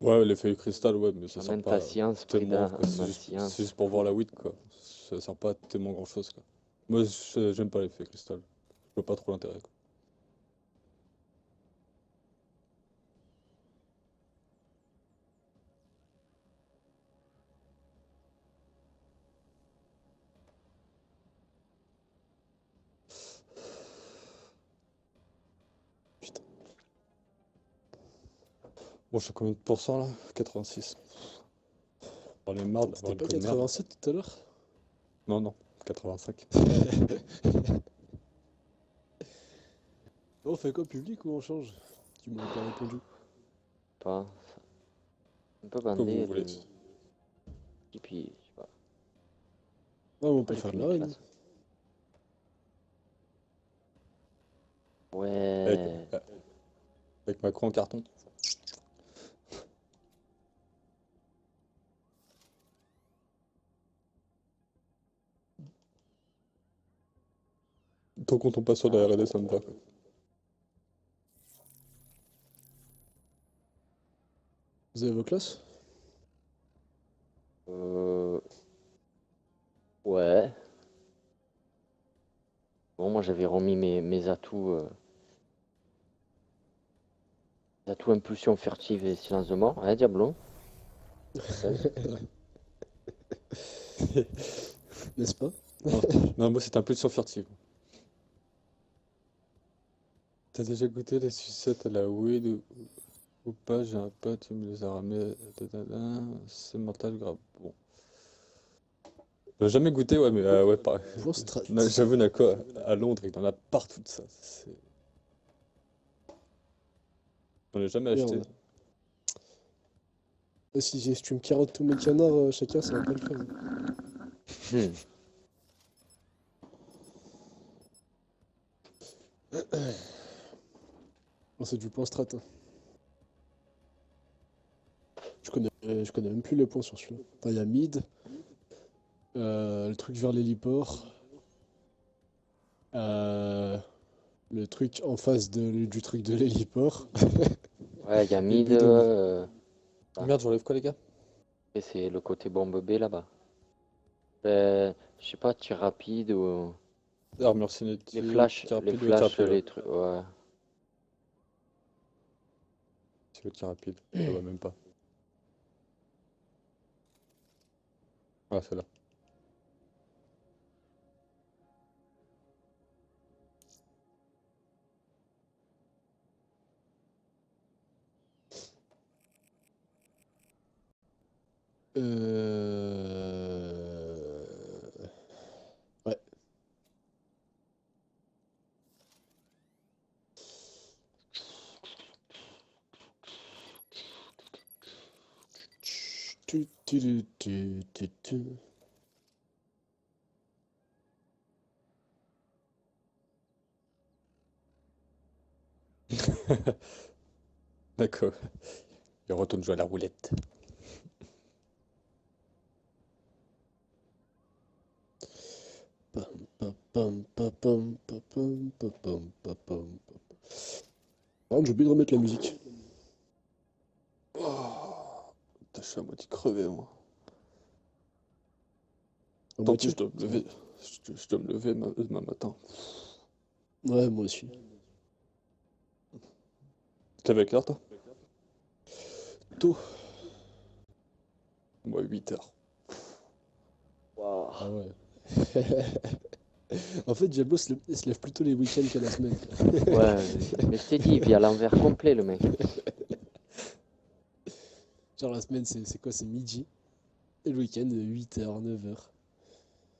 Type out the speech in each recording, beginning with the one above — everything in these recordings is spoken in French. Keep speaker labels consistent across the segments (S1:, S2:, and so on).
S1: Ouais, l'effet cristal, ouais, mais ça sert
S2: Amène
S1: pas
S2: ta science,
S1: tellement,
S2: Frida,
S1: quoi.
S2: ma
S1: C'est
S2: science.
S1: juste pour voir la weed, quoi. Ça sert pas tellement grand-chose, quoi. Moi, j'aime pas l'effet cristal. Je vois pas trop l'intérêt, quoi. Putain. Bon, je suis à combien de pourcents, là? 86. J'en ai marre d'avoir
S3: C'était
S1: une
S3: pas
S1: peau de merde.
S3: 87 tout à l'heure?
S1: Non, non, 85.
S3: On fait quoi, public ou on change? Tu m'avais pas répondu.
S2: Pas. Un peu
S1: Comme vous
S2: bandé,
S1: voulez.
S2: et puis, je sais pas.
S3: Ah, on peut
S2: Moi, j'ai
S3: faire
S2: fait
S3: de
S2: mes
S3: la reine.
S2: classes.
S1: Avec,
S2: Ouais.
S1: avec Macron en carton. Tant qu'on tombe pas sur la R&D, ça me va, quoi.
S3: Vous avez vos classes?
S2: Euh... Ouais. Bon, moi, j'avais remis mes atouts impulsion furtive et silence de mort. Ouais, Diablo. 16.
S3: N'est-ce pas?
S1: Non, non, moi, c'est un peu de furtive. T'as déjà goûté les sucettes à la weed ou pas? J'ai un pote, il me les a ramenés. C'est mental grave. Bon. J'ai jamais goûté, ouais, mais ouais, pareil.
S3: Point strat.
S1: J'avoue, Nako, à Londres, il en a partout de ça. J'en ai jamais acheté.
S3: Merde. Et si tu me carottes tous mes canards chacun, ça va pas le faire, hein.
S2: Hmm.
S3: Oh, c'est du point strat, hein. Je connais même plus les points sur celui-là. Enfin, il y a mid, le truc vers l'héliport, euh, le truc en face du truc de l'héliport,
S2: Ouais, il y a
S3: et
S2: mid.
S3: Bédoni.
S2: Ah,
S1: Merde, j'enlève quoi, les gars?
S2: et c'est le côté bombe B là-bas. Je sais pas, tir rapide ou.
S1: Armure
S2: Les
S1: cinétique,
S2: flashs,
S1: tir
S2: les
S1: rapide, ouais, tir
S2: flashs,
S1: rapide, ouais.
S2: les trucs. Ouais.
S1: C'est le tir rapide. Ah bah, même pas. Ah, c'est là.
S3: Ouais. Tu.
S1: D'accord. Il retourne jouer à la roulette.
S3: Pam, pam, pam, pam, pam, pam, pam, pam, pam, pam, pam. Par contre, j'ai oublié de remettre la musique.
S1: Oh, putain, je suis à moitié crevé, moi.
S3: À
S1: Tant pis,
S3: moitié.
S1: je dois me
S3: Ça va.
S1: lever. Je dois me lever demain matin.
S3: Ouais, moi aussi.
S1: Tu avec l'heure, toi?
S3: Tôt.
S1: Moi, 8 heures.
S3: Ah
S2: Waouh.
S3: ouais. En fait, Diablo se lève plutôt les week-ends que la semaine, quoi.
S2: Ouais, mais je t'ai dit, il vit à l'envers complet, le mec.
S3: Genre la semaine, c'est quoi? C'est midi. Et le week-end, 8h, 9h.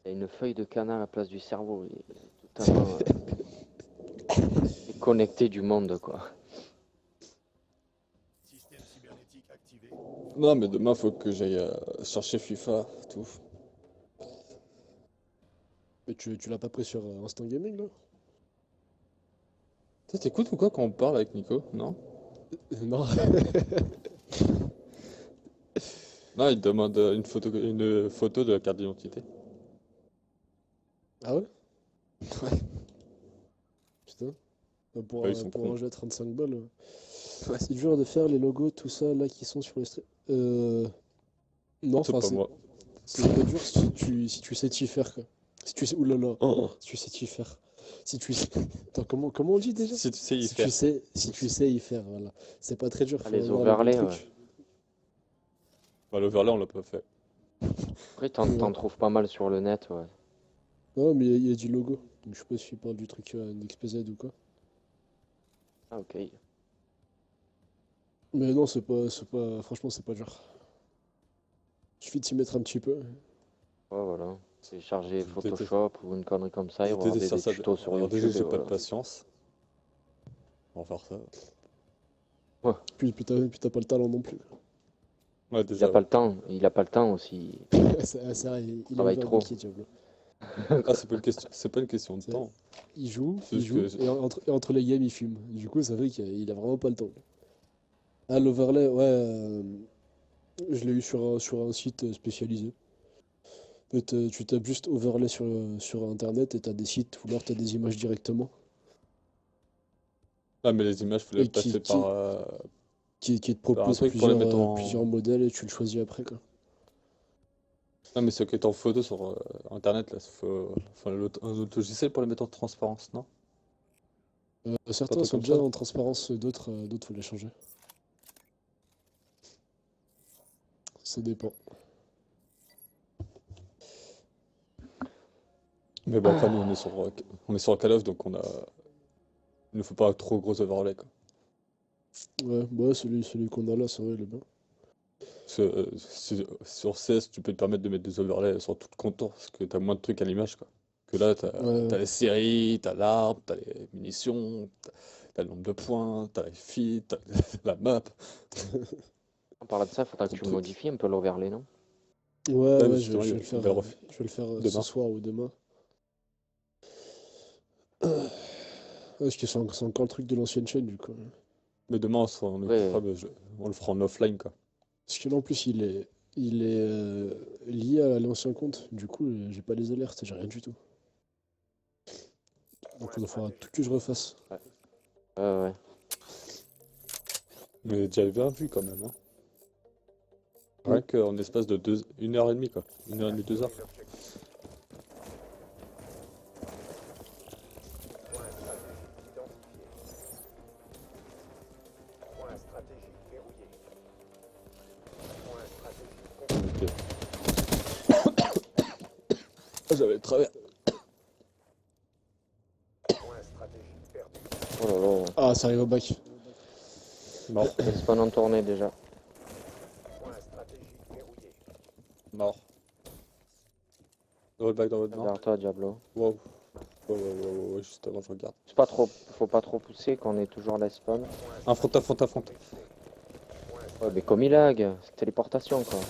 S2: Il a une feuille de canard à la place du cerveau. Il est totalement déconnecté du monde, quoi.
S1: Non, mais demain, faut que j'aille chercher FIFA, tout.
S3: Mais tu l'as pas pris sur Instant Gaming, là?
S1: Toi, t'écoutes ou quoi quand on parle avec Nico? Non?
S3: Non.
S1: Non, il demande une photo de la carte d'identité.
S3: Ah ouais?
S1: Ouais.
S3: Putain. Bah,
S1: Ils sont
S3: pour
S1: cons.
S3: un jeu à 35 balles.
S1: Ouais.
S3: C'est dur de faire les logos, tout ça, là, qui sont sur les streams. Non,
S1: C'est
S3: enfin,
S1: pas moi.
S3: c'est pas dur si tu sais t'y faire, quoi. Si tu sais, oulala, si tu sais t'y faire. Si tu sais... Attends, comment on dit déjà?
S1: Si tu sais y
S3: Si
S1: faire.
S3: tu sais y faire, voilà. C'est pas très dur,
S2: Ah,
S3: faut
S2: les
S3: avoir le bon
S2: overlays, ouais.
S3: truc.
S1: Bah, l'overlay, on l'a pas fait.
S2: Après, t'en trouves pas mal sur le net, ouais.
S3: Non, mais il y a du logo. Donc, je sais pas si tu parles du truc NXPZ ou quoi.
S2: Ah, ok.
S3: Mais non, franchement, c'est pas dur. Il suffit de s'y mettre un petit peu.
S2: Ouais, voilà. Télécharger
S1: Je déteste,
S2: Photoshop ou une connerie comme ça et
S1: je
S2: regarder
S1: déteste faire
S2: des
S1: ça.
S2: tutos sur
S1: Alors déjà,
S2: YouTube et
S1: j'ai pas de
S2: voilà.
S1: patience pour faire ça.
S2: Ouais.
S3: Puis t'as pas le talent non plus.
S1: Ouais,
S2: Il a
S1: déjà,
S2: pas
S1: ouais.
S2: le temps, il a pas le temps aussi.
S3: C'est vrai, il est
S2: Travaille trop.
S3: overbooké, Diablo.
S1: Ah, c'est pas une question de
S3: C'est-
S1: temps.
S3: Il
S1: C'est juste
S3: joue,
S1: que
S3: et entre les games, il fume. Du coup, ça fait qu'il a vraiment pas le temps. Ah, l'overlay, ouais, je l'ai eu sur un site spécialisé. En fait, tu tapes juste overlay sur internet et t'as des sites où alors t'as des images directement.
S1: ah, mais les images, faut les
S3: Et
S1: passer
S3: qui te
S1: par un
S3: propose
S1: truc pour les mettre
S3: plusieurs
S1: en.
S3: modèles et tu le choisis après, quoi.
S1: Non, mais ceux qui est en photo sur internet, là, faut un autre logiciel pour les mettre en transparence, non? Pas un
S3: Certains
S1: truc
S3: sont
S1: comme ça,
S3: déjà
S1: non?
S3: en transparence, d'autres faut les changer. Ça dépend.
S1: Mais bon, après, nous, on est sur Call of, donc il ne faut pas trop gros overlay, quoi.
S3: Ouais, bah celui qu'on a là, c'est vrai, il est bien.
S1: Parce que, sur CS, tu peux te permettre de mettre des overlays sur tout le contour, parce que t'as moins de trucs à l'image, quoi. Que là,
S3: Ouais,
S1: t'as les séries, t'as l'arme, t'as les munitions, t'as le nombre de points, t'as les filles, t'as la map,
S2: En parlant de ça, faudra que
S1: trop de
S2: tu
S1: trucs.
S2: modifies un peu l'overlay, non?
S3: ouais,
S1: Ouais, mais
S3: ouais,
S1: justement, il va le refaire
S3: je vais le faire ce
S1: demain.
S3: soir ou demain. Parce que c'est encore le truc de l'ancienne chaîne, du coup.
S1: Mais demain, on s'en occupera,
S2: Ouais,
S1: mais on le fera en offline, quoi.
S3: Parce que là, en plus, il est lié à l'ancien compte. Du coup, j'ai pas les alertes, j'ai rien du tout. Donc, il faudra tout que je refasse.
S2: ouais, ouais.
S1: Mais déjà bien vu, quand même, hein.
S3: Mm.
S1: Rien qu'en espace de 1 heure et demie, quoi. 1 heure et demie, 2 heures. Ok. Ah, j'avais le travers.
S2: Oh là là.
S3: Ah, ça arrive au bac.
S1: Mort.
S2: Il y a le spawn en tournée déjà.
S1: Mort. Dans votre bac, dans votre mort.
S2: Derrière toi, Diablo.
S1: Wow. Ouais, juste avant, je regarde.
S2: C'est pas trop, faut pas trop pousser qu'on est toujours la spawn.
S1: Un front à front à front.
S2: Ouais, mais comme il lag, c'est téléportation quoi.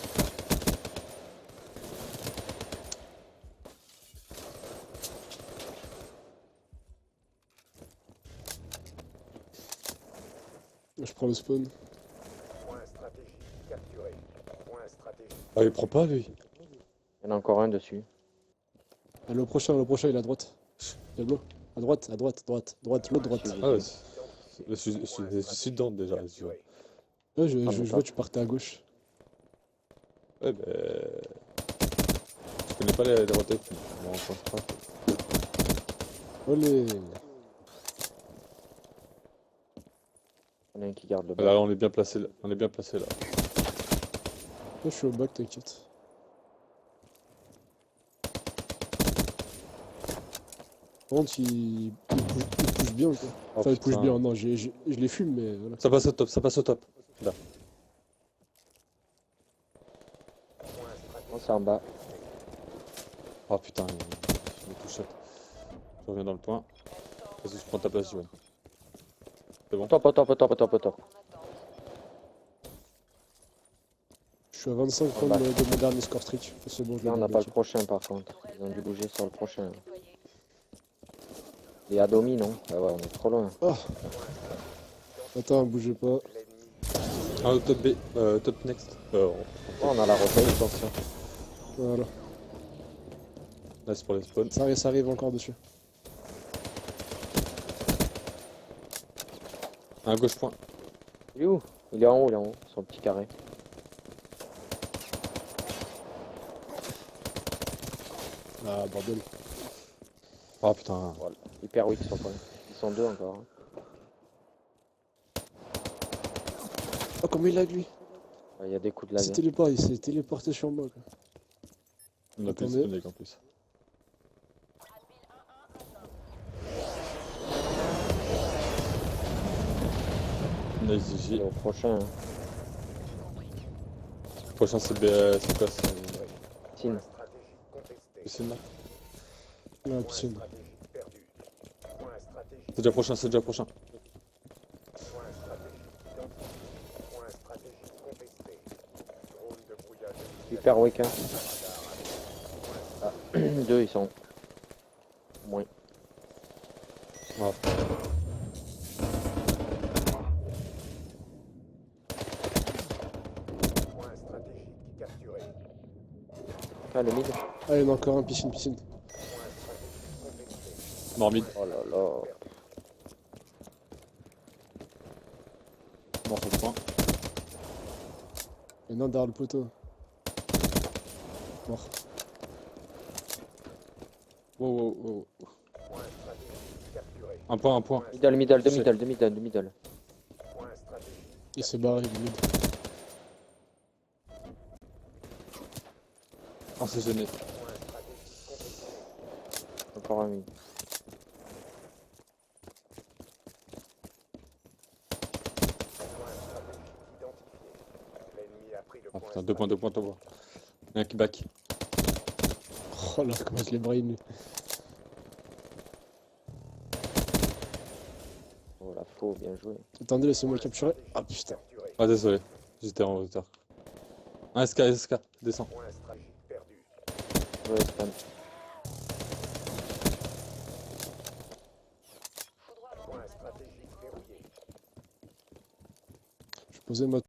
S3: Je prends le spawn.
S1: Ah, il prend pas, lui.
S2: Il y en a encore un dessus.
S3: Ah, le prochain, il est à droite. Diablo. À droite, à droite, droite, droite, l'autre droite.
S1: Ah, ouais, je suis dedans déjà, tu vois.
S3: Ouais,
S2: Ah,
S3: je
S2: mais
S3: vois,
S2: top.
S3: tu partais à gauche.
S1: Ouais, ben. Je connais pas les rotates. Bon, on pense pas.
S3: Olé.
S2: Il y en a un qui garde le
S1: Là,
S2: bac.
S1: on est bien placé là. On est bien placé là.
S3: Moi, je suis au bac, t'inquiète. Par contre, il pousse bien, quoi.
S1: Oh
S3: Enfin, il pousse bien,
S1: putain.
S3: non, je les fume, mais voilà.
S1: Ça passe au top, ça passe au top. Là.
S2: Oh, c'est en bas.
S1: Oh putain, il me touche. Je reviens dans le point. Vas-y, je prends ta place, Joanne. C'est bon?
S2: Top, top, top, top, top.
S3: Je suis à 25 points
S2: bah.
S3: de mon dernier score streak. C'est bon, je l'ai
S2: Là, on n'a pas le
S3: débloqué.
S2: prochain par contre. Ils ont dû bouger sur le prochain. Et à Domi, non? Ah ouais, on est trop loin.
S3: Ah. Attends, bougez pas.
S1: Ah, top B, top next.
S2: Oh, on a la rotation.
S1: Attention.
S3: Voilà.
S1: Là, c'est pour les spawns.
S3: Ça arrive encore dessus.
S1: Un gauche point.
S2: Il est où? Il est en haut, son petit carré.
S3: Ah, bordel.
S1: Ah putain.
S2: Voilà. Hyper weak son point. Ils sont deux encore. Hein.
S3: Oh, comment il a lui?
S2: Il y a des coups de
S3: Il s'est
S2: laser.
S3: téléporté, il s'est téléporté sur moi. Quoi.
S1: On a plus
S3: Attendez.
S1: de en plus. Nice
S2: Il
S1: GG.
S2: est au prochain. Hein.
S1: Prochain c'est c'est quoi? C'est
S2: Sin.
S1: piscine là?
S3: Ah, piscine.
S1: C'est déjà prochain, c'est déjà prochain.
S2: Hyper weak. Hein. Ah. Deux, ils sont. Moins.
S1: Ah.
S2: Ah, le mid.
S3: Ah, il y en a encore un, piscine, piscine.
S1: Mort mid.
S2: Oh là là.
S1: Mort sur le point.
S3: Il y en a un derrière le poteau. Mort.
S1: Wow, wow, wow. Un point, un point.
S2: Middle, middle, de
S1: Touché.
S2: middle, de middle, de middle.
S3: Il s'est barré, le mid.
S1: On s'est gêné.
S2: Encore un mid.
S1: Ah putain, deux points, deux points. Il y a un qui back.
S3: Oh là, comment je l'ai brain lui.
S2: Oh la faux, bien joué.
S3: Attendez, laissez-moi capturer. Ah putain.
S1: Ah désolé, j'étais en hauteur. Un SK, SK, descend.
S2: Ouais, stun.
S3: Je posais ma.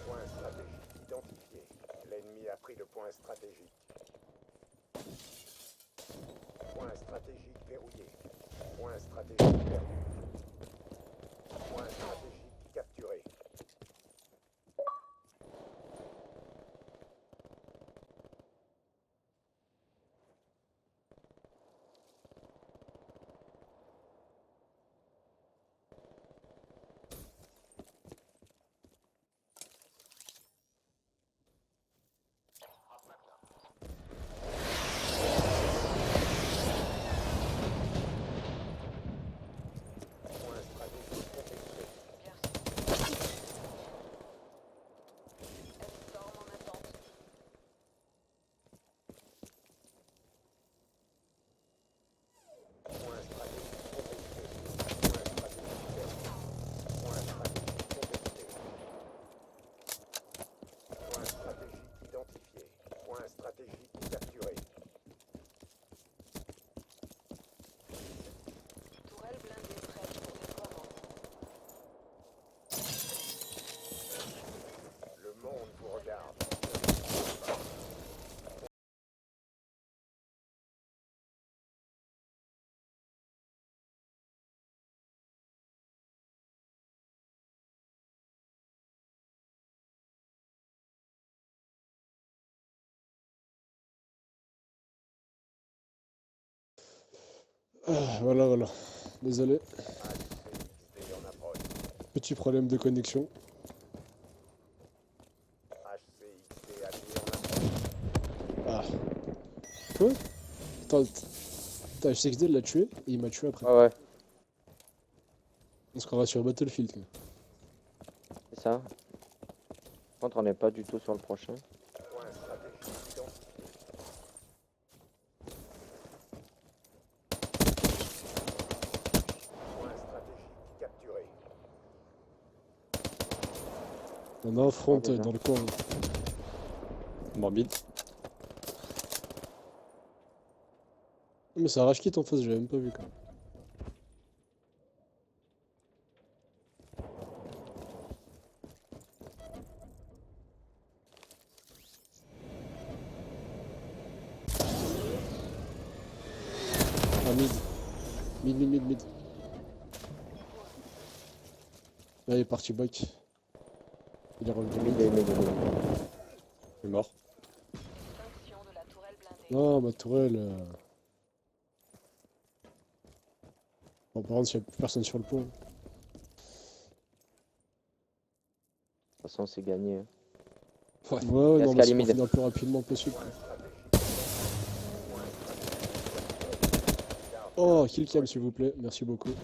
S4: Point stratégique identifié. L'ennemi a pris le point stratégique. Point stratégique verrouillé. Point stratégique perdu. Point stratégique capturé. Point stratégique contesté. Point stratégique contesté. Point stratégique perdu. Point stratégique contesté. Point stratégique identifié. Point stratégique capturé.
S5: Tourelle blindée prête pour déploiement.
S4: Le monde vous regarde.
S3: Ah, voilà, voilà. Désolé.
S4: HCXD en approche.
S3: Petit problème de connexion.
S4: HCXD allié en approche.
S3: Ah. Quoi? Attends, HCXD l'a tué et il m'a tué après.
S2: Ouais, ouais,
S3: On se croira sur Battlefield. Quoi.
S2: c'est ça. Par contre, on n'est pas du tout sur le prochain.
S4: Point stratégique identifié. Point stratégique capturé.
S3: On a un front
S2: déjà.
S3: dans le coin.
S1: Morbide.
S3: Mais ça arrache quitte en face, j'avais même pas vu quand même. Ah, mid. Mid. Là, il est parti back. Il est revenu mid.
S2: Mais-
S1: Il est mort.
S5: Fonction de la tourelle blindée.
S3: Non, ma tourelle. Bon, par contre, s'il n'y a plus personne sur le pont.
S2: De toute façon, c'est gagné. Hein.
S1: Ouais.
S3: Ouais,
S2: Casque
S3: non,
S2: à
S3: mais c'est pour
S2: limite.
S3: finir le plus rapidement possible. Oh, kill cam, s'il vous plaît. Merci beaucoup.
S4: Les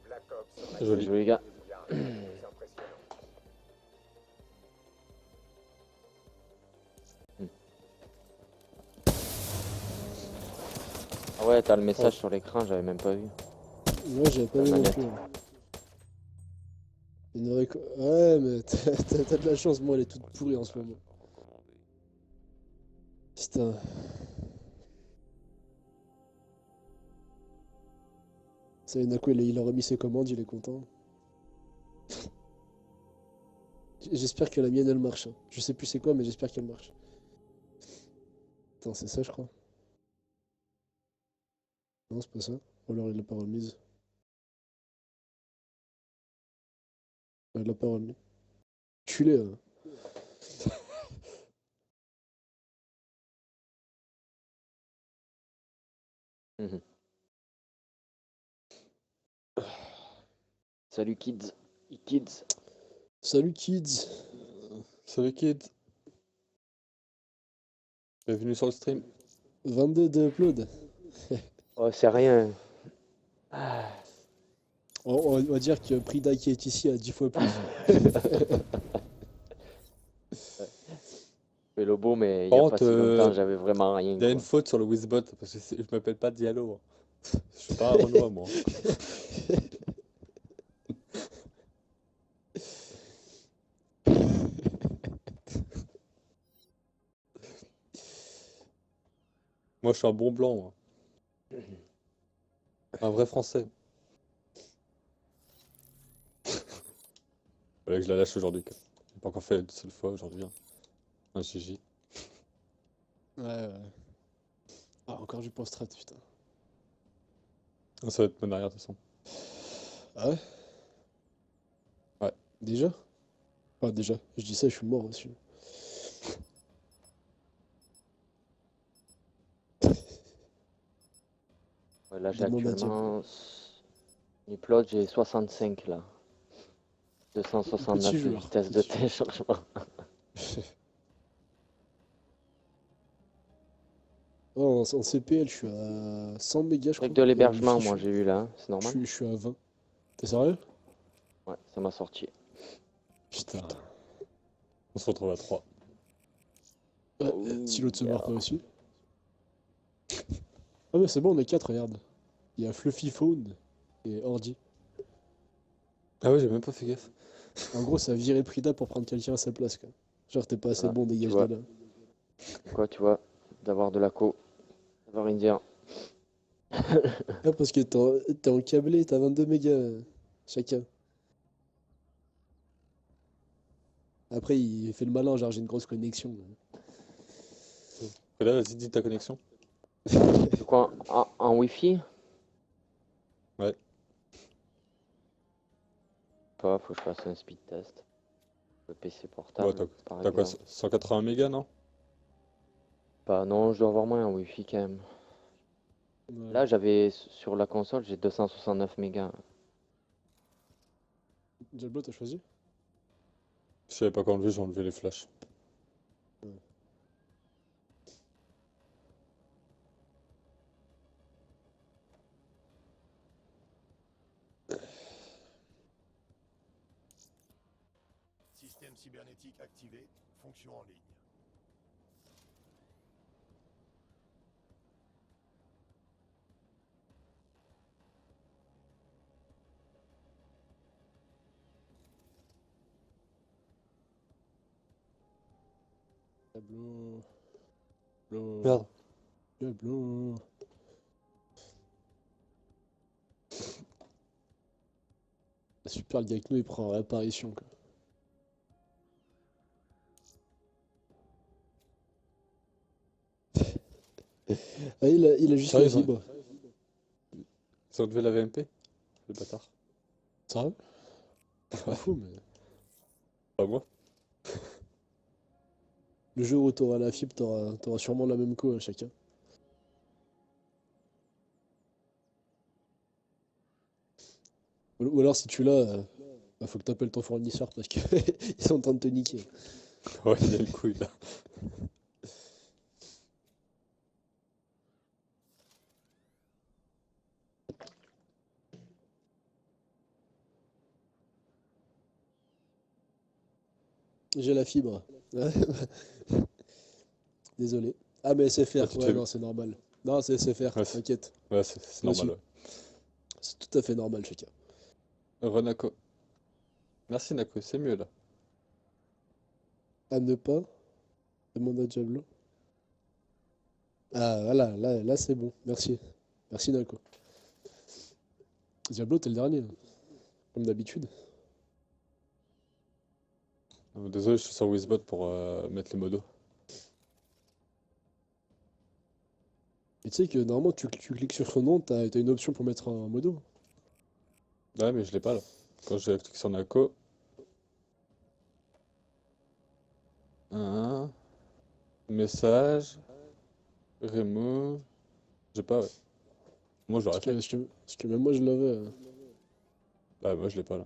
S4: Black Ops
S1: C'est joli.
S2: Joli gars.
S4: bien plus impressionnant.
S2: Ah ouais, t'as le message sur l'écran, j'avais même pas vu.
S3: Ouais, j'avais pas vu non
S2: manette.
S3: plus. Ouais, mais t'as de la chance, moi, elle est toute pourrie en ce moment. Putain. Ça, Nako, il a remis ses commandes, il est content. J'espère que la mienne, elle marche. Hein. Je sais plus c'est quoi, mais j'espère qu'elle marche. Attends, c'est ça, je crois. Non, c'est pas ça. Ou alors il l'a pas remise. Ouais, il l'a pas remis. Culé, hein.
S2: Mhm. Salut kids. Kids.
S3: Salut, kids.
S1: Salut kid. Bienvenue sur le stream.
S3: 22 de upload.
S2: Oh, c'est rien. Ah.
S3: On va dire que Prida qui est ici a 10 fois plus.
S2: Fais le beau, mais il y
S1: Par
S2: a
S1: contre,
S2: pas si longtemps, j'avais vraiment rien.
S1: il y a une
S2: Quoi.
S1: faute sur le Wizbot parce que je m'appelle pas Diallo. Hein. Je suis pas un Renoir, moi. Moi, je suis un bon blanc, moi. Un vrai français. Fallait que je la lâche aujourd'hui. Quoi. J'ai pas encore fait une seule fois aujourd'hui. Hein. Un GG.
S3: Ouais. Ah, encore du post-strat, putain.
S1: Ah, ça va être mon arrière, de toute façon.
S3: Ah ouais?
S1: Ouais.
S3: Déjà? Ah, déjà. Je dis ça, je suis mort aussi.
S2: Ouais, là, j'ai
S3: Demande à Diable.
S2: actuellement. Upload, j'ai 65 là.
S3: Petit
S2: 269 de
S3: joueur.
S2: vitesse de
S3: Petit joueur.
S2: téléchargement.
S3: Oh, en CPL, je suis à 100 mégas, je
S2: Avec
S3: crois.
S2: de
S3: Et en
S2: l'hébergement,
S3: Wi-Fi,
S2: moi, j'ai eu là. Hein. C'est normal?
S3: je suis à 20. T'es sérieux?
S2: Ouais, ça m'a sorti.
S3: Putain.
S1: On se retrouve à 3.
S3: Ouais,
S2: Oh,
S3: si l'autre se
S2: yeah.
S3: barre pas aussi. Ah, mais c'est bon, on est 4, regarde. Il y a Fluffy Phone et Ordi.
S1: Ah ouais, j'ai même pas fait gaffe.
S3: En gros, ça a viré Prida pour prendre quelqu'un à sa place, quoi. Genre, t'es pas assez
S2: Voilà.
S3: bon,
S2: Tu
S3: dégage de
S2: vois,
S3: là.
S2: quoi, tu vois, d'avoir de la co, d'avoir rien dire.
S3: Ah, parce que t'es en câblé, t'as 22 mégas chacun. Après, il fait le malin, genre, j'ai une grosse connexion.
S1: Et là, vas-y, dis ta connexion.
S2: De quoi, en Wi-Fi?
S1: Ouais.
S2: Pas, faut que je fasse un speed test. Le PC
S1: Ouais,
S2: portable, par
S1: t'as quoi,
S2: exemple.
S1: 180 mégas, non?
S2: Bah non, je dois avoir moins en Wi-Fi quand même.
S3: Ouais.
S2: Là, j'avais sur la console, j'ai 269 mégas.
S3: Diablo, t'as choisi?
S1: Je savais pas qu'enlever, j'ai enlevé les flashs.
S3: Ouais.
S6: Système cybernétique activé, fonction en ligne.
S3: Diablo. Diablo.
S1: Merde.
S3: Diablo. Super, le gars avec nous, il prend réapparition, quoi. Ah, il a juste
S1: Sérieux,
S3: la
S1: ça
S3: fibre.
S1: Ils ont enlevé la VMP? Le bâtard.
S3: Sérieux? Pas fou, mais.
S1: Pas moi.
S3: Le jour où t'auras la fibre, t'auras sûrement la même co à chacun. Ou alors, si tu l'as, bah, faut que t'appelles ton fournisseur parce que ils sont en train de te niquer.
S1: Ouais, il a le couille là.
S3: J'ai la fibre. Désolé. Ah, mais SFR,
S1: Ah, tu te
S3: ouais,
S1: fais-
S3: non, c'est normal. Non, c'est SFR,
S1: Ouais, c'est-
S3: t'inquiète.
S1: Ouais, c'est
S3: Là-dessus.
S1: normal,
S3: C'est tout à fait normal, chacun.
S1: ouais. Renako. Merci Nako, c'est mieux là.
S3: À ne pas, demande à Diablo. Ah, voilà, là c'est bon. Merci. Merci, Nako. Diablo, t'es le dernier, hein, comme d'habitude.
S1: Désolé, je suis sur Wizbot pour mettre les modos.
S3: Et tu sais que normalement, tu cliques sur son nom, t'as une option pour mettre un modo.
S1: Ouais, mais je l'ai pas là. Quand je clique sur Nako. Un message. Remove. J'ai pas, ouais. Moi j'aurais fait.
S3: Parce que même moi, je l'avais.
S1: Ah, moi je l'ai pas là.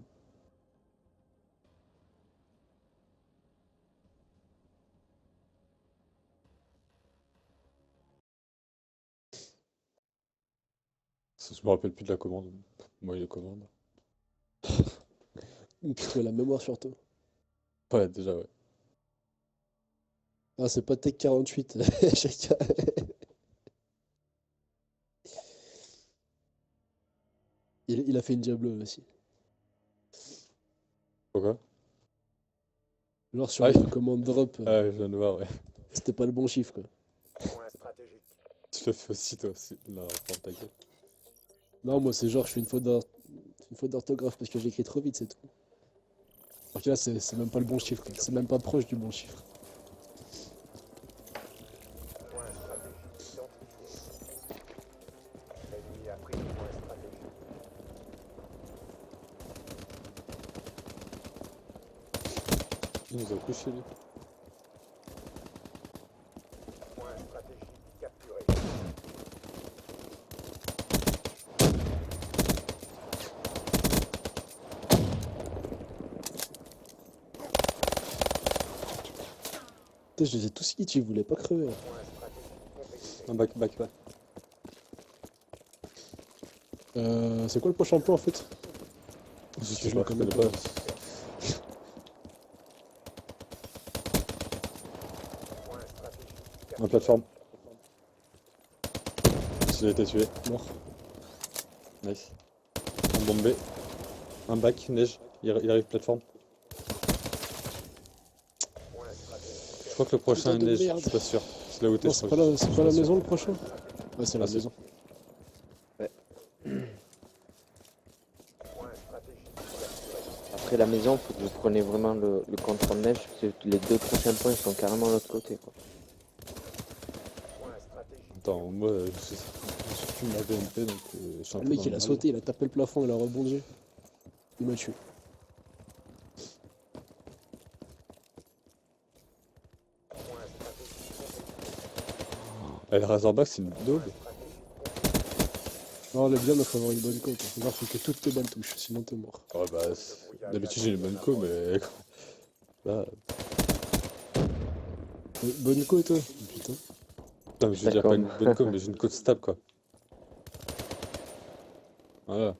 S1: Je me rappelle plus de la commande. Moi, il est commande.
S3: Tu as la mémoire sur toi.
S1: Ouais, déjà, ouais.
S3: Ah, c'est pas Tech 48, chacun. Il a fait une Diablo aussi.
S1: Pourquoi?
S3: Genre sur
S1: Ah,
S3: la commande drop,
S1: ah, je viens de voir, ouais.
S3: c'était pas le bon chiffre, quoi.
S4: Point stratégique.
S1: Tu le fais aussi, toi aussi. Non, ferme ta gueule.
S3: Non, moi, c'est genre, je fais une faute d'orthographe parce que j'écris trop vite, c'est tout. Donc là, c'est même pas le bon chiffre, quoi. C'est même pas proche du bon chiffre.
S4: Point stratégique identifié. L'ennemi a pris le point stratégique.
S1: Il nous a couché, lui.
S4: Point stratégique capturé.
S3: Putain, je les ai tous hits, ils voulaient pas crever, hein.
S4: Point stratégique contesté.
S1: Un back.
S3: C'est quoi le prochain plan, en fait?
S1: Je
S3: je
S1: sais
S3: le
S1: pas, je
S3: connais
S1: connais
S3: pas.
S1: pas.
S4: Point stratégique
S1: En plateforme. J'ai été tué.
S3: Mort.
S1: Nice. Un bombé. Un back, neige. Il arrive plateforme.
S4: Point stratégique.
S1: Je crois que le prochain
S3: Putain de
S1: neige, je
S3: merde.
S1: suis pas sûr. C'est là où t'es,
S3: Non,
S1: je
S3: c'est
S1: crois
S3: pas
S1: que
S3: la,
S1: je suis
S3: c'est pas la
S1: sûr.
S3: maison le prochain? Ouais, c'est la
S1: Ah, c'est-
S3: maison.
S4: Point stratégique capturé.
S2: Après la maison, faut que vous preniez vraiment le contrôle neige, parce que les deux prochains points sont carrément de l'autre côté, quoi.
S4: Point stratégique.
S1: Attends, moi, je suis plus ma VMP, donc je suis un
S3: Le
S1: peu
S3: mec,
S1: dans
S3: il
S1: le
S3: a
S1: mal.
S3: sauté, il a tapé le plafond, il a rebondi. Il m'a tué.
S4: Point stratégique contesté.
S1: Ah, le Razorback, c'est une daube.
S3: Non, elle est bien, il faut avoir une bonne cote. Genre, faut que toutes tes balles touchent, sinon t'es mort.
S1: Ouais, bah, d'habitude, j'ai une bonne co, mais. Là.
S3: Bonne cote, toi? Putain.
S1: Non, mais je veux dire,
S2: D'accord.
S1: pas une bonne co, mais j'ai une côte stable, quoi. Voilà.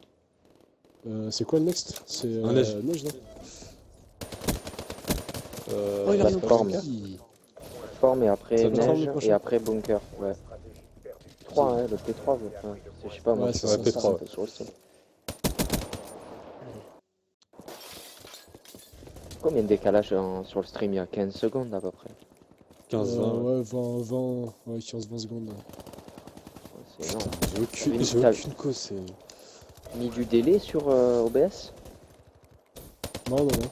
S3: C'est quoi le next? C'est
S1: Un neige.
S3: neige, non?
S1: Euh,
S3: il a rien
S2: plateforme.
S3: pris.
S2: Plateforme et après
S1: Ça
S3: plateforme,
S2: neige
S3: le prochain.
S2: et après bunker. Ouais.
S4: Stratégique perdu.
S2: 3, hein, le P3, je sais pas, moi,
S3: Ouais,
S2: je
S3: c'est
S2: fais
S3: ça,
S2: ça,
S3: c'est
S1: ça.
S2: un peu sur le sol. Combien de décalage sur le stream? Il y a 15 secondes à peu près.
S1: 15-20.
S3: Ouais, 20, ouais, 15-20 secondes.
S2: Ouais, c'est énorme.
S1: J'ai
S2: T'as-
S1: aucune cause, c'est.
S2: Mis du délai sur OBS?
S3: Non, non, non.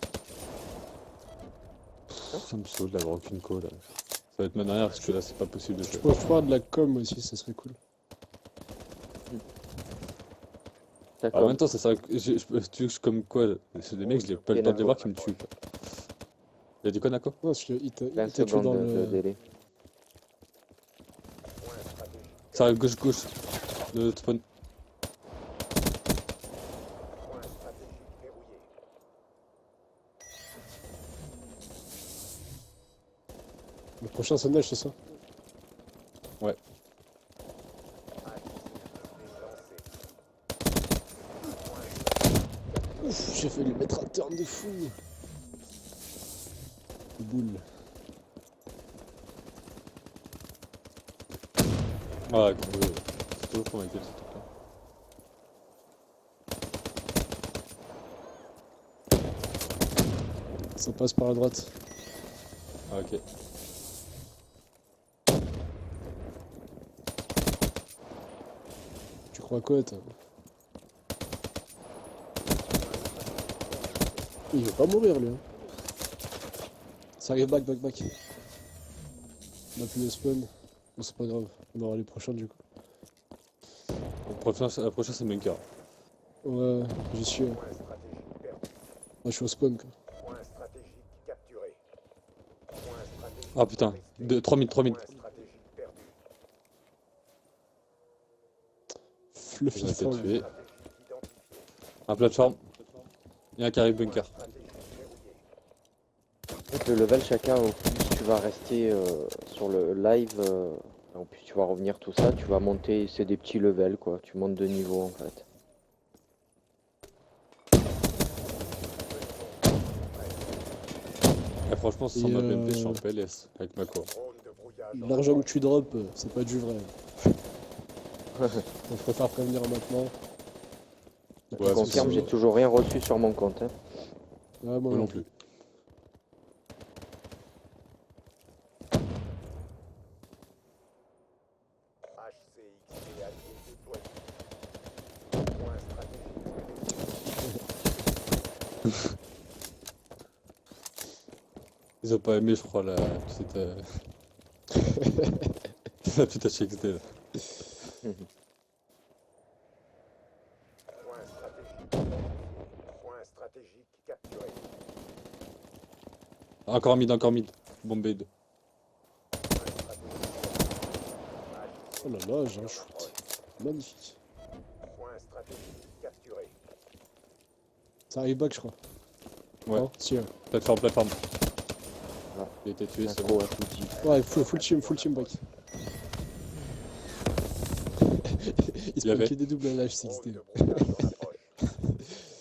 S1: Ça me saoule d'avoir aucune cause là. Ça va être ma dernière parce que là c'est pas possible de
S3: Je
S1: jouer.
S3: pourrais faire de la com aussi, ça serait cool.
S1: En
S2: D'accord.
S1: même temps, ça sert tu veux que je comme quoi? C'est des mecs, je n'ai pas le temps de les voir qui me tuent quoi. Il a dit quoi, Nako?
S3: Non, parce qu'il t'a
S2: 20
S3: tué
S2: secondes
S3: dans
S2: de
S3: le.
S2: délai.
S4: Point stratégique.
S1: Ça arrive gauche de spawn.
S4: Point stratégique verrouillé.
S3: Le prochain c'est neige, c'est ça?
S1: Ouais.
S3: Ouf, j'ai failli mettre un turn de fou. Boule.
S1: Ah, c'est toujours pour Michael, ce truc-là.
S3: Ça passe par la droite.
S1: Ah, ok.
S3: Tu crois quoi, toi? Il veut pas mourir, lui. Hein. Ça arrive, back. On a plus de spawn. Bon, c'est pas grave. On aura les prochains, du coup.
S1: La prochaine c'est Bunker.
S3: Ouais, j'y suis.
S4: Point stratégique perdu.
S3: Moi, je suis au spawn, quoi.
S4: Point stratégique capturé. Point stratégique
S1: Ah putain,
S4: contesté.
S1: 3 minutes.
S4: Point stratégique perdu.
S3: Fluffy
S1: Il a été
S3: Fang.
S1: tué.
S4: Stratégique identifié.
S1: Un plateforme. Il y a un qui arrive Bunker.
S4: Stratégique verrouillé.
S2: En fait, le level, chacun, au plus tu vas rester sur le live, au plus tu vas revenir tout ça, tu vas monter, c'est des petits levels quoi, tu montes de niveau en fait.
S1: Et franchement, sans
S3: Et
S1: ma BMP, je suis en PLS avec ma cour.
S4: Drone de brouillage.
S3: L'argent que tu drops, c'est pas du vrai. On préfère prévenir maintenant.
S1: Ouais,
S2: Je
S1: c'est
S2: confirme,
S1: ça.
S2: j'ai toujours rien reçu sur mon compte. Hein.
S3: Ouais, moi
S1: Moi
S3: non
S1: non
S3: plus.
S1: plus.
S4: HCXD allié déployé. Point stratégique.
S1: Ils ont pas aimé, je crois, la petite. La petite HXD là.
S4: Point stratégique identifié. Point stratégique capturé.
S1: Encore mid. Bombé 2.
S4: Point stratégique.
S3: Oh là là, j'ai un shoot. Magnifique.
S4: Point stratégique capturé.
S3: Ça arrive back, je crois.
S1: Ouais.
S3: Non, si, ouais.
S1: Plateforme.
S2: Ah.
S1: Il a été tué, c'est
S2: Nako
S1: bon.
S2: a tout dit.
S3: Ouais, full team back. Il se
S1: y avait.
S3: prend que des doubles à la
S4: Drone
S3: HCXD.
S4: de brouillage en approche.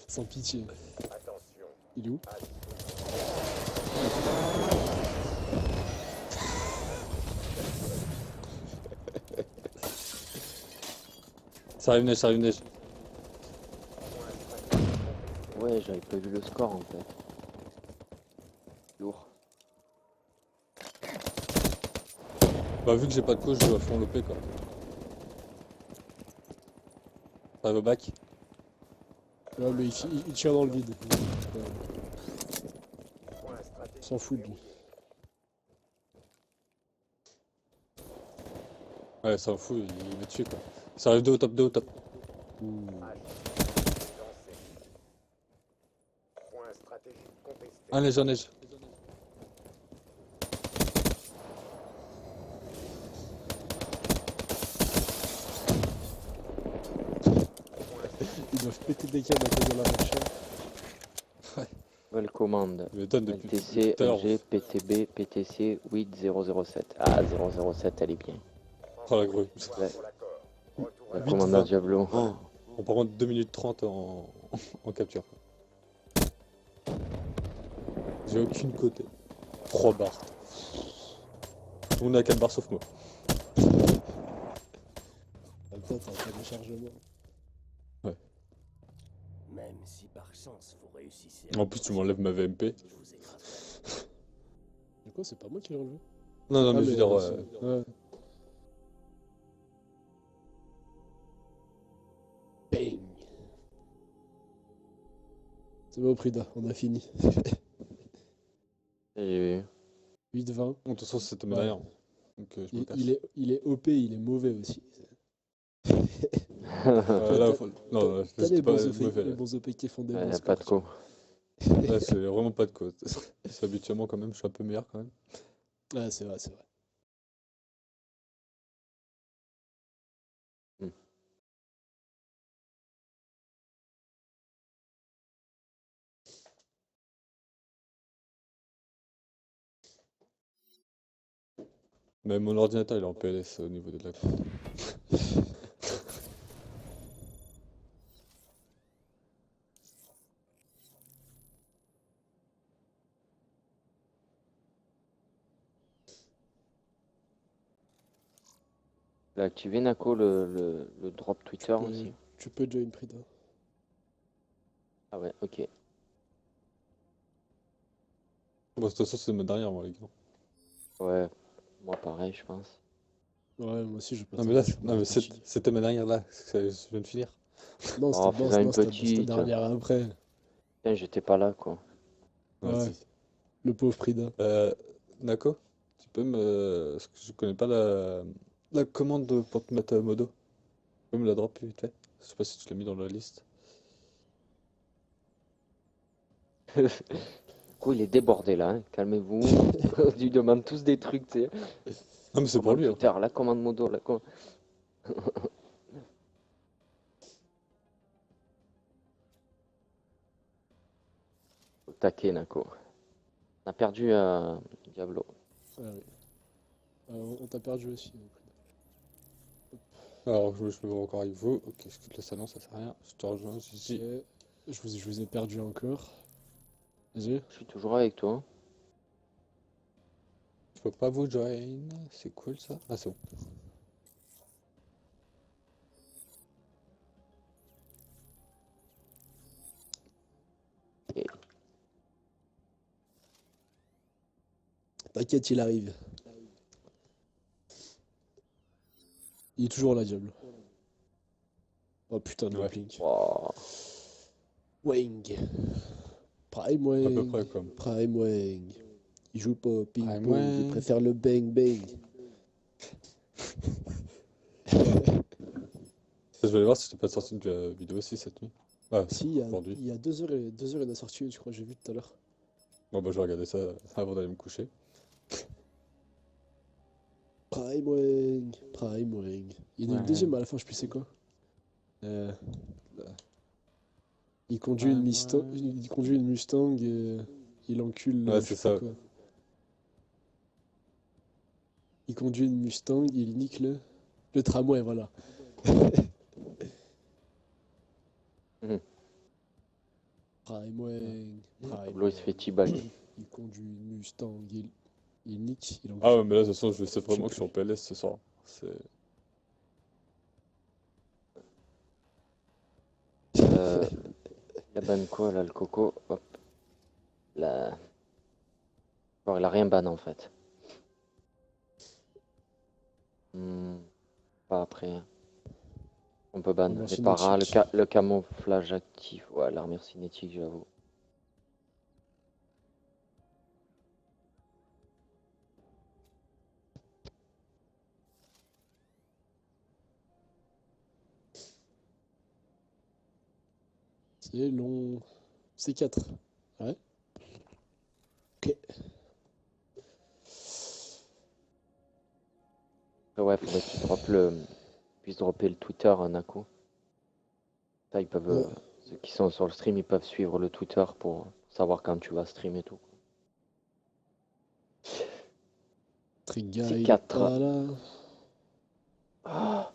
S3: Sans pitié.
S4: Attention.
S3: Il est où?
S4: À disposition.
S1: Ça arrive neige.
S4: Point stratégique contesté.
S2: Ouais, j'avais pas vu le score en fait. Lourd.
S1: Bah, vu que j'ai pas de coach, je joue à fond l'OP quoi. Ça va au back.
S3: Ouais, mais il tire dans le vide.
S4: Point stratégique.
S3: S'en fout de lui.
S1: Ouais, ça en fout, il m'a tué quoi. Ça arrive 2 au top.
S3: Ouh.
S4: Lancé. Point stratégique contesté.
S1: Un neige.
S3: Ils doivent péter des câbles à cause de la marche.
S2: Nouvelle commande.
S1: Il me donne depuis
S2: LTC,
S1: tout à l'heure.
S2: LG, PTB, PTC 8007. Ah, 007, elle est bien.
S1: Oh la grue.
S2: Ouais.
S4: Pour l'accord. Retour à
S2: La
S4: la
S2: commande à Diablo.
S1: Oh, on prend 2 minutes 30 en capture. J'ai aucune côté. 3 barres. Tout le monde a 4 barres sauf moi.
S3: Attends, t'as un téléchargement.
S7: Même si par chance vous réussissez.
S1: En plus, tu m'enlèves ma VMP.
S7: Je vous écrase.
S3: Du coup, c'est pas moi qui l'ai enlevé.
S1: Non, non,
S3: Ah,
S1: mais je veux
S3: mais
S1: dire,
S3: ouais. Bang! C'est bon, Prida, on a fini.
S2: Et
S3: 8-20.
S1: de toute façon, c'était mes
S3: Ouais.
S1: derrière. Donc, je me
S3: Il,
S1: casse.
S3: il est OP, il est mauvais aussi.
S1: Là,
S3: T'as
S1: non, là,
S3: t'as
S1: c'était pas mauvais,
S3: les
S1: là.
S3: bons OP qui font des bons
S2: ouais, pas
S3: scores.
S2: de co.
S1: Là, c'est vraiment pas de cause. C'est habituellement, quand même, je suis un peu meilleur, quand même.
S3: Ouais, c'est vrai, c'est vrai.
S2: Hmm.
S1: Mais mon ordinateur, il est en PLS au niveau de la commande.
S2: T'as activé Nako le drop Twitter aussi.
S3: Tu peux join Prida.
S2: Ah ouais, ok.
S1: Bon, de toute façon, c'est mes derrière, moi, les gars.
S2: Ouais, moi pareil, je pense.
S3: Ouais, moi aussi, je peux
S1: Non, mais là,
S3: je suis
S1: non, mais
S3: fatigué.
S1: c'était ma dernière, là. Je viens de finir.
S3: Non,
S2: En faisant une
S3: c'était
S2: petite.
S3: dernière après.
S2: Putain, j'étais pas là, quoi.
S3: Ouais,
S1: Vas-y.
S3: le pauvre Prida.
S1: Nako, tu peux me... Parce que je connais pas la commande pour te mettre modo. Tu peux me la drop vite fait? Je sais pas si tu l'as mis dans la liste.
S2: Du coup, il est débordé là, hein. Calmez-vous. On lui demande tous des trucs, tu sais.
S1: Non, mais c'est pour
S2: Commande
S1: lui, hein.
S2: Twitter, la commande modo, la commande. Au taquet, Nako. On a perdu Diablo.
S3: Ah oui. On t'a perdu aussi, Prida.
S1: Alors, je me vois encore avec vous. Ok, je quitte le salon, ça sert à rien. Je te rejoins, Gigi.
S3: Ok. Je vous ai perdu encore. Vas-y.
S2: Je suis toujours avec toi.
S1: Je peux pas vous join. C'est cool, ça. Ah, c'est bon.
S2: Et
S3: T'inquiète, il arrive. Il est toujours là, Diable. Oh putain, le
S1: Ouais,
S3: blink.
S2: wow.
S3: Wang. Prime
S1: à peu
S3: Wang.
S1: près comme.
S3: Prime Wang. Il joue pas au
S1: Ah,
S3: ping-pong, il
S1: ouais.
S3: préfère le bang-bang.
S1: Je vais aller voir si je t'ai pas sorti une vidéo aussi cette nuit. Ah,
S3: Si,
S1: aujourd'hui.
S3: il y a 2 heures, 2 heures, il en a sorti une, je crois, j'ai vu tout à l'heure.
S1: Bon, bah, je vais regarder ça avant d'aller me coucher.
S3: Prime Wang. Prime Wang. Il y en a une
S1: Ouais.
S3: deuxième à la fin, je sais plus c'est quoi. Euh,
S1: Ouais, ouais.
S3: Il conduit une Mustang et il encule,
S1: Ouais,
S3: je
S1: c'est
S3: sais plus
S1: ça.
S3: quoi. Il conduit une Mustang, il nique le tramway, voilà.
S2: Mhm.
S3: Prime Wang. Prime
S2: Diablo, il se fait
S3: Wang.
S2: teabag.
S3: Il conduit une Mustang, il nique, il
S1: Ah,
S3: encule.
S1: ouais, mais là, de toute façon, je sais
S3: Je sais
S1: vraiment que je suis en
S3: plus.
S1: PLS ce soir. C'est.
S2: Euh, la ban quoi, là, le coco. Hop. La... Bon, il a rien ban en fait. Pas après. On peut ban
S3: Armure
S2: les paras,
S3: cinétique.
S2: le camouflage actif. Ouais, l'armure cinétique, j'avoue.
S3: C'est long. C'est 4. Ouais. Ok.
S2: Ouais, faudrait qu'il puisse dropper le Twitter un à coup. Ça, ils peuvent,
S3: Ouais.
S2: ceux qui sont sur le stream, ils peuvent suivre le Twitter pour savoir quand tu vas stream et tout.
S3: Trigga,
S2: C'est
S3: il est
S2: 4.
S3: pas là.
S2: Ah,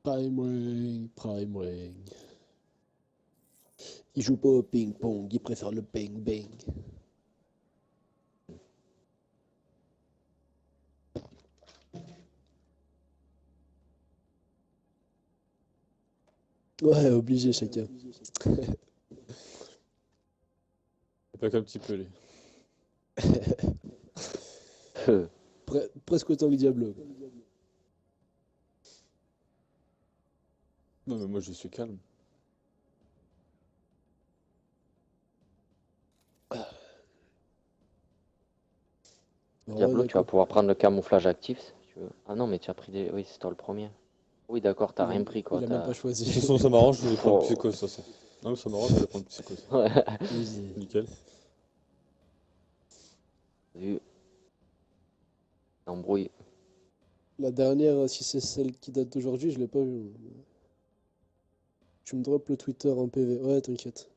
S3: Prime Wang. Prime Wang. Il joue pas au ping-pong, il préfère le bang-bang. Ouais, obligé chacun.
S1: Pas qu'un petit peu, lui.
S3: Presque autant que Diablo, quoi.
S1: Non, mais moi, je suis calme.
S3: Ouais,
S2: Diablo, tu vas
S3: d'accord.
S2: pouvoir prendre le camouflage actif si tu veux. Ah non, mais tu as pris des. Oui, c'est toi le premier. Oui, d'accord, t'as
S3: Il a,
S2: rien pris quoi.
S3: il a même pas
S1: De toute
S3: choisi.
S1: façon, ça m'arrange, je vais prendre
S2: Oh.
S1: psychose, ça. Non, mais ça m'arrange, je vais prendre psychose.
S2: Ouais.
S3: Oui.
S1: Nickel.
S2: Vu. Embrouille.
S3: La dernière, si c'est celle qui date d'aujourd'hui, je l'ai pas vue. Tu me drops le Twitter en PV. Ouais, t'inquiète.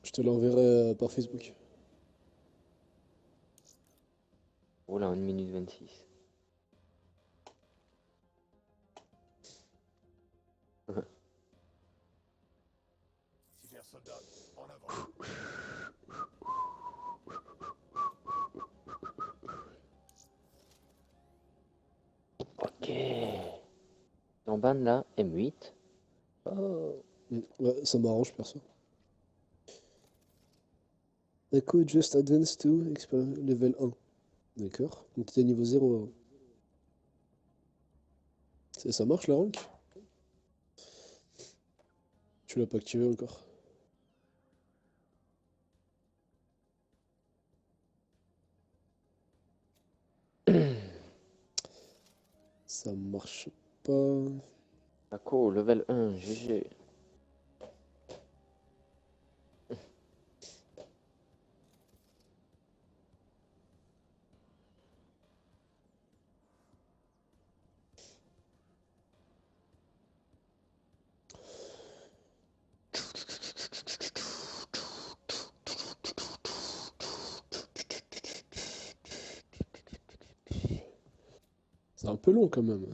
S3: Je te l'enverrai par Facebook.
S2: Oh là, 1 minute 26.
S6: Cybersoldat, en avant.
S2: Ok. En ban là, M8. Oh.
S3: Ouais, ça m'arrange perso. Echo just advanced to level 1. D'accord. Donc t'es niveau 0. Ça marche la rank? Tu l'as pas activé encore. Ça marche pas.
S2: Taco, level 1, GG.
S3: C'est un peu long quand même.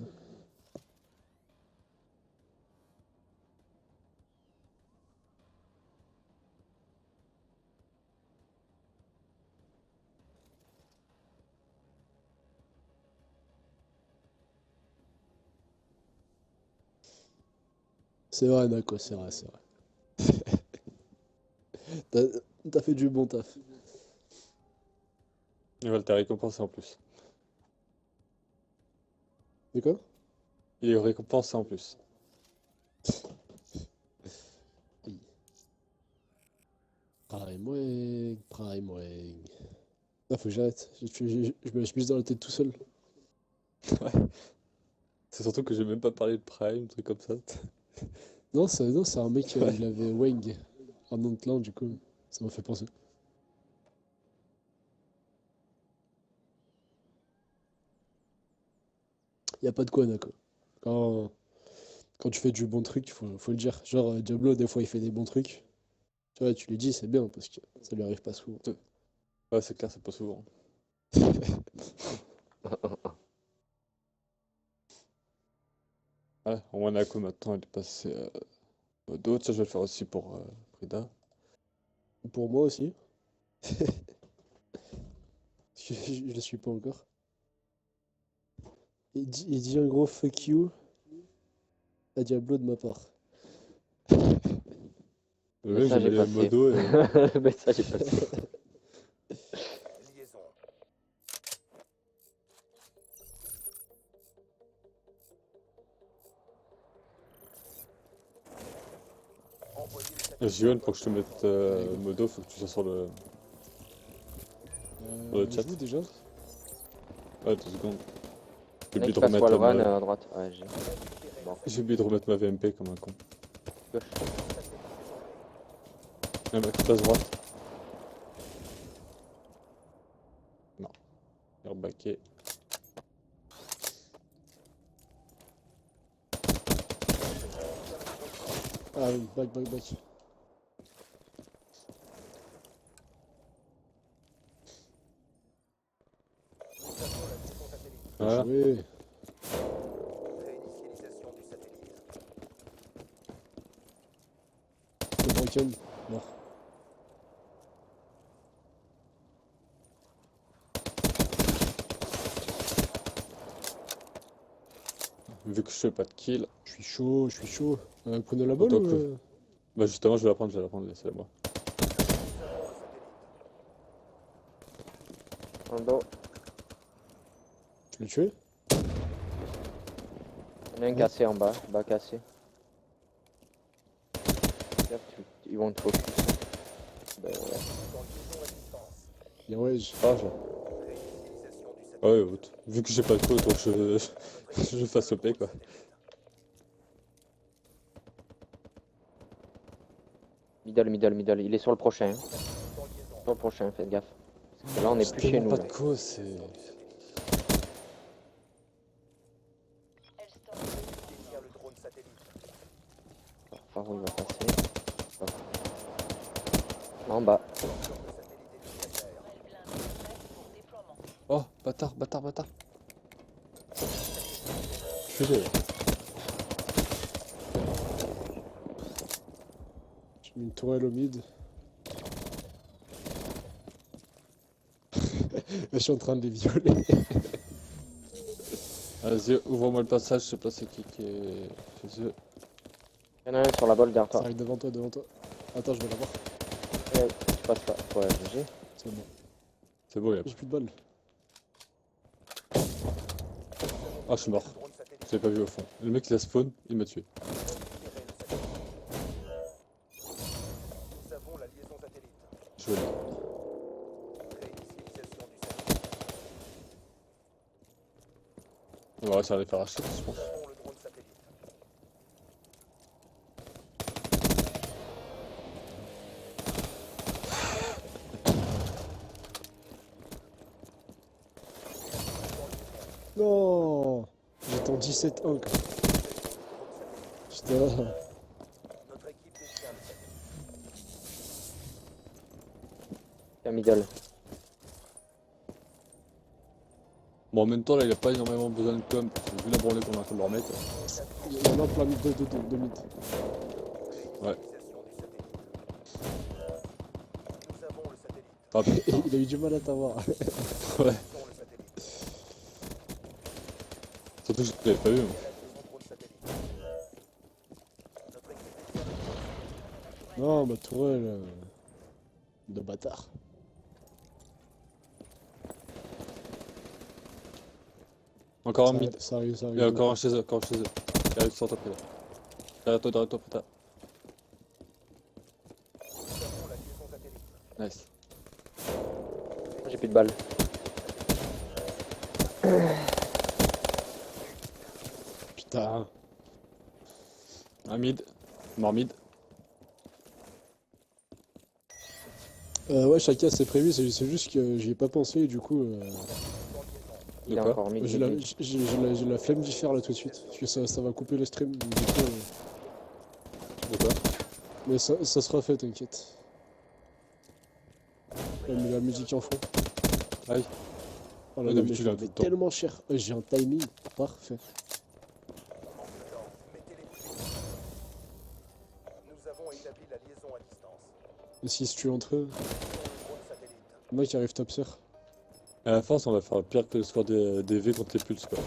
S3: C'est vrai, Nako, c'est vrai, c'est vrai. T'as t'as fait du bon taf.
S1: Il va te récompenser en plus.
S3: C'est quoi?
S1: Il est récompensé en plus.
S3: Prime Wing, Prime Wing. Ah, faut que j'arrête. Je me la suis mise dans la tête tout seul.
S1: Ouais. C'est surtout que j'ai même pas parlé de Prime, truc comme ça.
S3: Non, c'est un mec,
S1: Ouais.
S3: il avait Wang en nom de clan, du coup, ça m'a fait penser. Y a pas de quoi, Nako. Quand, quand tu fais du bon truc, faut le dire. Genre, Diablo, des fois, il fait des bons trucs. Tu vois, tu lui dis, c'est bien, parce que ça lui arrive pas souvent.
S1: Ouais, c'est clair, c'est pas souvent. Ouais, au moins Nako maintenant il est passé mode autre, ça je vais le faire aussi pour Frida.
S3: Pour moi aussi. Je le suis pas encore. Il dit un gros fuck you à Diablo de ma part.
S1: Le
S2: Le
S1: mec, j'ai
S2: message
S1: mis
S2: est
S1: le
S2: passé.
S1: modo et...
S2: Le message est passé.
S4: Liaison. Envoyez le satellite
S1: Jion, pour que je te mette
S3: Ouais.
S1: modo, faut que tu sois sur le chat.
S3: Joue déjà?
S1: Ouais, 2 secondes. J'ai oublié
S2: Mec
S1: de
S2: passe
S1: remettre
S2: Walrun
S1: ma...
S2: à droite. Ouais, j'ai. Bon,
S1: J'ai oublié de remettre ma VMP comme un con.
S2: gauche.
S1: Un mec, passe droite. Non. Airbacké.
S3: Ah oui, back.
S1: Voilà.
S3: Joué.
S4: Réinitialisation du satellite.
S3: Le broken. Mort.
S1: Vu que je fais pas de kill,
S3: Je suis chaud, je suis chaud. Prenez la balle
S1: Autant
S3: ou...
S1: que- bah justement, je vais la prendre, laissez-la moi.
S2: En dos.
S3: Tu l'as tué?
S2: Il y en a un cassé en bas, bas cassé. Regarde, ils vont te focus. Ben, ouais.
S3: Bien ouais,
S1: Ah, ouais, vu que j'ai pas de coup, autant que je fasse OP quoi.
S2: Middle. Il est sur le prochain. Sur le prochain, faites gaffe. Parce que là, on n'est plus chez nous.
S1: Pas
S2: Là.
S1: de coup, c'est.
S5: Hellstorm.
S4: Détient le drone satellite.
S2: Faro, il va passer. En bas.
S5: Tourelle blindée prête pour déploiement.
S1: Oh, bâtard. Je suis
S3: j'ai mis une tourelle au mid. Je suis en train de les violer.
S1: Vas-y, ouvre-moi le passage, je sais pas c'est qui est chez eux.
S2: Il y en a un sur la balle derrière
S3: Ça
S2: toi.
S3: arrive devant toi. Attends, je vais l'avoir.
S2: Tu passes pas. Ouais, GG.
S3: C'est bon.
S1: C'est beau, il a
S3: J'ai plus de balles.
S1: Ah, je suis mort. Je l'ai pas vu au fond. Le mec il a spawn, il m'a tué.
S4: Nous avons la liaison satellite.
S1: Je vais là.
S4: Réinitialisation du satellite.
S1: On va réussir à les faire acheter, je pense.
S4: Nous avons le drone satellite.
S3: Non, j'étais en 17-1. quoi. Putain.
S4: Notre équipe détient le satellite.
S2: Un middle.
S1: Bon, en même temps, là, il a pas énormément besoin de com. Vu la branlée qu'on est en train de leur mettre.
S3: Il y en a plein mid de mid.
S1: Ouais.
S4: Nous avons le satellite.
S1: Ah, putain.
S3: Il a eu du mal à t'avoir.
S1: Ouais.
S4: Nous avons le satellite.
S1: Surtout que je l'avais pas vu, moi.
S4: La liaison drone satellite. Notre équipe détient le
S3: Non, ma tourelle. De bâtard.
S1: Encore un mid.
S3: Ça arrive.
S1: Il y a encore un chez eux, Il arrive sur toi, près là. Derrière toi, près là.
S4: Nous avons la liaison satellite.
S1: Nice.
S2: J'ai plus de balles.
S3: Putain.
S1: Un mid. Mort mid.
S3: Ouais, chacun c'est prévu, c'est juste que j'y ai pas pensé et du coup
S2: Il est
S1: De quoi
S2: encore mid.
S3: j'ai la flemme d'y faire là tout de suite. Parce que ça va couper le stream. Du coup,
S1: De quoi
S3: mais ça sera fait, t'inquiète. Mais la musique en fond.
S1: Ah oui.
S3: Oh là
S1: Ouais,
S3: là, mais
S1: d'habitude,
S3: je
S1: il a
S3: l'avais
S1: tout le temps.
S3: tellement cher. J'ai un timing parfait.
S4: Mettez les bouchées. Nous avons établi la liaison à distance.
S3: Et si se tuent entre eux,
S4: Nous avons le drone satellite.
S3: il y en a qui arrivent top serre.
S1: À la force, on va faire pire que le score des V contre les pulses, quoi.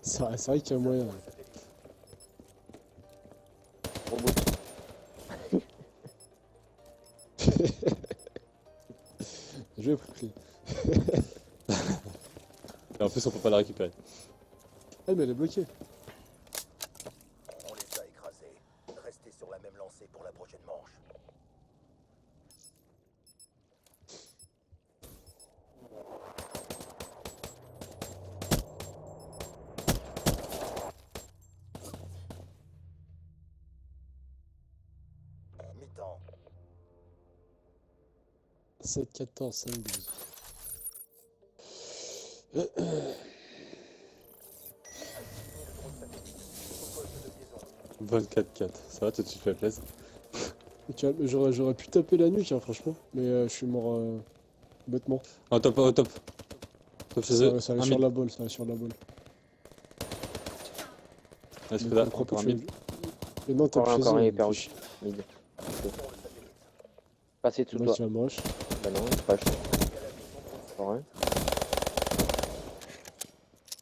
S3: C'est vrai qu'il y a moyen.
S2: Reboot.
S3: Je vais pris.
S1: Et en plus, on peut pas la récupérer.
S3: Ah mais elle est bloquée.
S4: On les a écrasés. Restez sur la même lancée pour la prochaine manche. Mi-temps.
S3: 7-14, 5-12.
S1: 24-4. Ça va, tu te fais plaisir.
S3: Tu vois, j'aurais pu taper la nuque, hein, franchement. Mais je suis mort bêtement.
S1: Au top. Top chez eux.
S3: Ça allait
S1: Un
S3: sur
S1: mid.
S3: la balle, ça allait sur la balle.
S1: Nice,
S3: Mais
S1: là,
S3: pourquoi
S1: encore un
S3: tu
S1: mid.
S3: Mais non, tape
S2: Encore
S3: chez
S2: un
S3: eux.
S2: hyper
S3: mais
S2: rouge. Mid. Passez dessous de
S3: Moi
S2: toi.
S3: qui moche.
S2: Bah non, il crash. Encore un.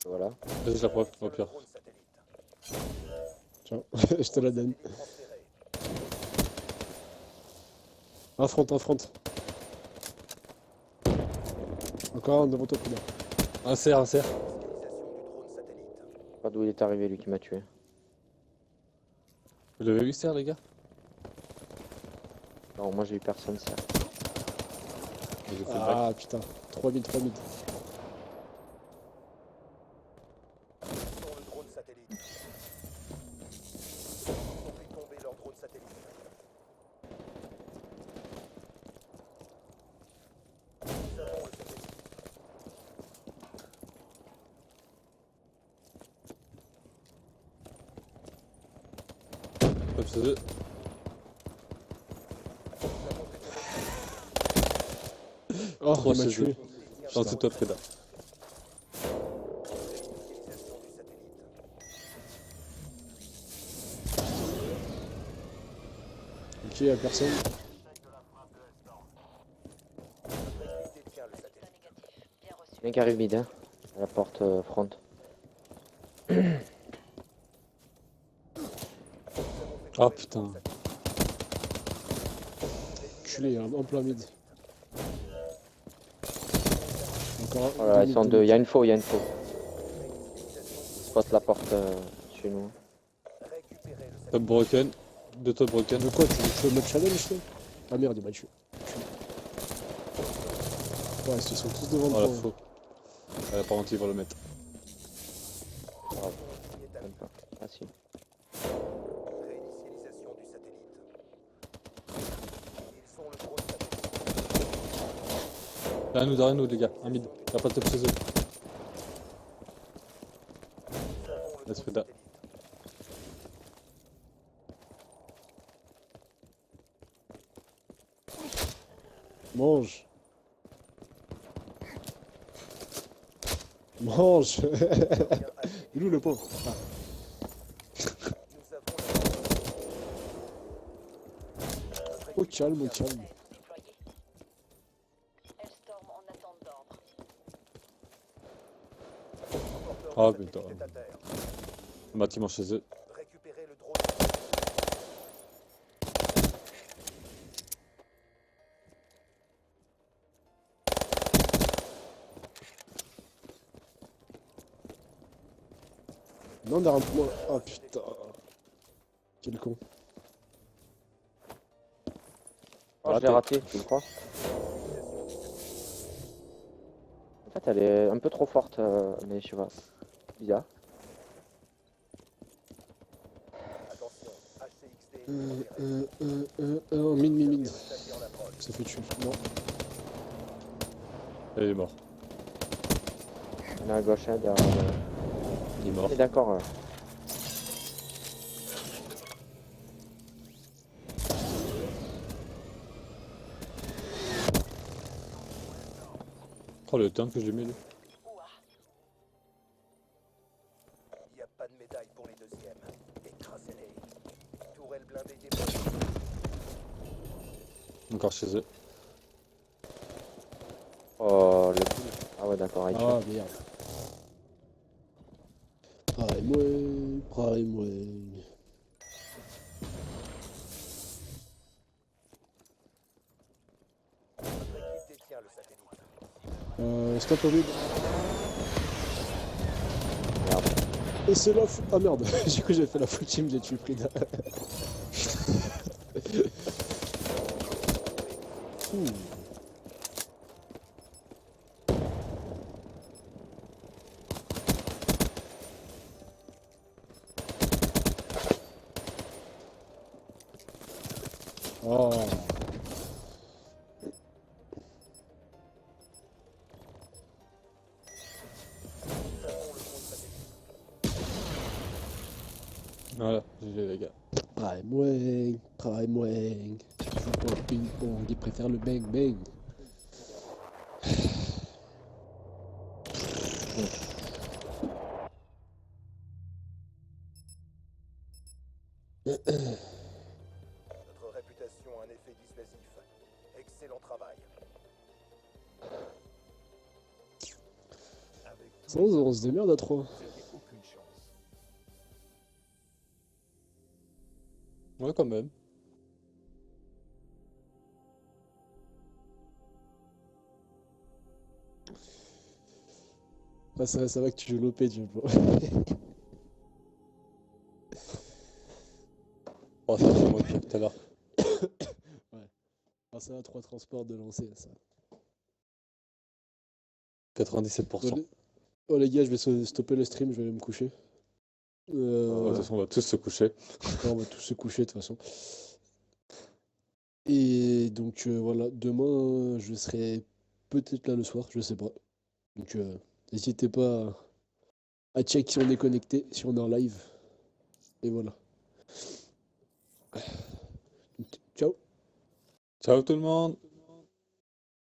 S2: Voilà. là.
S1: Vas-y, je la prends, au pire.
S4: Drone satellite.
S3: Tiens, je te la donne.
S4: Transféré.
S3: Affronte, affronte. Encore un devant toi, Prida.
S1: Un cerf, un cerf.
S4: Localisation du drone satellite.
S2: Je sais pas d'où il est arrivé lui qui m'a tué.
S1: Vous l'avez vu, cerf, les gars?
S2: Non, moi j'ai eu personne ça.
S1: J'ai fait le bac.
S3: Ah putain, 3000, 3000.
S4: Sur le drone satellite. Ils ont fait tomber leur drone satellite. Nous avons le satellite.
S1: Hop, c'est eux.
S3: Oh,
S1: Trois
S3: il m'a
S1: chez
S3: tué.
S1: eux. Non, c'est toi, Freda.
S4: Réinitialisation du satellite.
S3: Ok, y'a personne.
S4: Notre équipe détient le satellite.
S5: Négatif. Bien reçu.
S2: Mec arrive mid, hein, à la porte front.
S1: Ah putain.
S3: Culé, hein, en plein mid. Encore un.
S2: Voilà, ils sont deux. Il y a une faux, il y a une faux. Spot la porte chez nous.
S4: Récupérer le
S1: Top broken. Deux top broken.
S3: De quoi, tu veux le challenge, toi? Ah merde, il m'a tué. Ouais, ils sont tous devant
S1: Oh
S3: le
S1: la
S3: point.
S1: faux. Elle a pas menti, ils vont le mettre.
S2: Même pas. Ah si.
S4: Réinitialisation du satellite. Ils sont le drone satellite.
S1: Derrière nous, les gars. Un mid. Il a pas de top chez eux.
S4: Nous avons le
S1: Laisse
S4: drone
S1: Freda.
S4: satellite.
S3: Mange. Mange. Il est où le pauvre? Ah.
S4: Nous avons la...
S3: Au calme, au calme.
S5: Déployé. Hellstorm en attente d'ordre.
S1: Ah,
S4: Satellite
S1: putain.
S4: est à terre.
S1: Un bâtiment chez eux.
S4: Récupérer le drone satellite.
S3: Non, derrière moi. Ah putain. Quel con.
S2: Oh, je l'ai raté, tu le crois? En fait, elle est un peu trop forte, mais je sais pas. Bizarre.
S4: Attention, HCXD
S3: Mid.
S4: attaqué en approche.
S3: Ça fait tuer. Non.
S1: Et il est mort.
S2: Il y en a à gauche, hein, derrière.
S1: Il est mort.
S2: On est d'accord.
S1: Oh, le temps que j'ai mis, lui.
S5: Ouah.
S4: Il n'y a pas de médaille pour les deuxièmes. Écrasez-les. Tourelle blindée déployée.
S1: Encore chez eux.
S2: Oh, le coup. Ah ouais, d'accord. il tue.
S3: Ah merde. Prime-moi.
S4: Notre équipe détient le satellite.
S3: Stop au mid.
S2: Merde.
S3: Et c'est la fou. Ah merde, j'ai cru que j'avais fait la full team, j'ai tué Frida. Ouh. Oh.
S1: Voilà, GG, les gars.
S3: Prime-moi. Tu joues pas au ping-pong, il préfère le bang-bang.
S4: Notre réputation a un effet dissuasif. Excellent travail. Avec
S3: Ça, on se démerde à 3.
S6: C'était aucune chance.
S1: Ouais, quand même.
S3: Ah, ça va que tu joues l'OP, tu vois.
S1: Oh, ça, c'est moi tout à l'heure.
S3: Ah, ça va, 3 transports de lancer, ça.
S1: 97%.
S3: Oh les gars, je vais stopper le stream, je vais aller me coucher.
S1: De toute façon, on va tous se coucher.
S3: Ouais, on va tous se coucher de toute façon. Et donc voilà, demain je serai peut-être là le soir, je sais pas. Donc n'hésitez pas à check si on est connecté, si on est en live. Et voilà. Donc, ciao.
S1: Ciao tout le monde!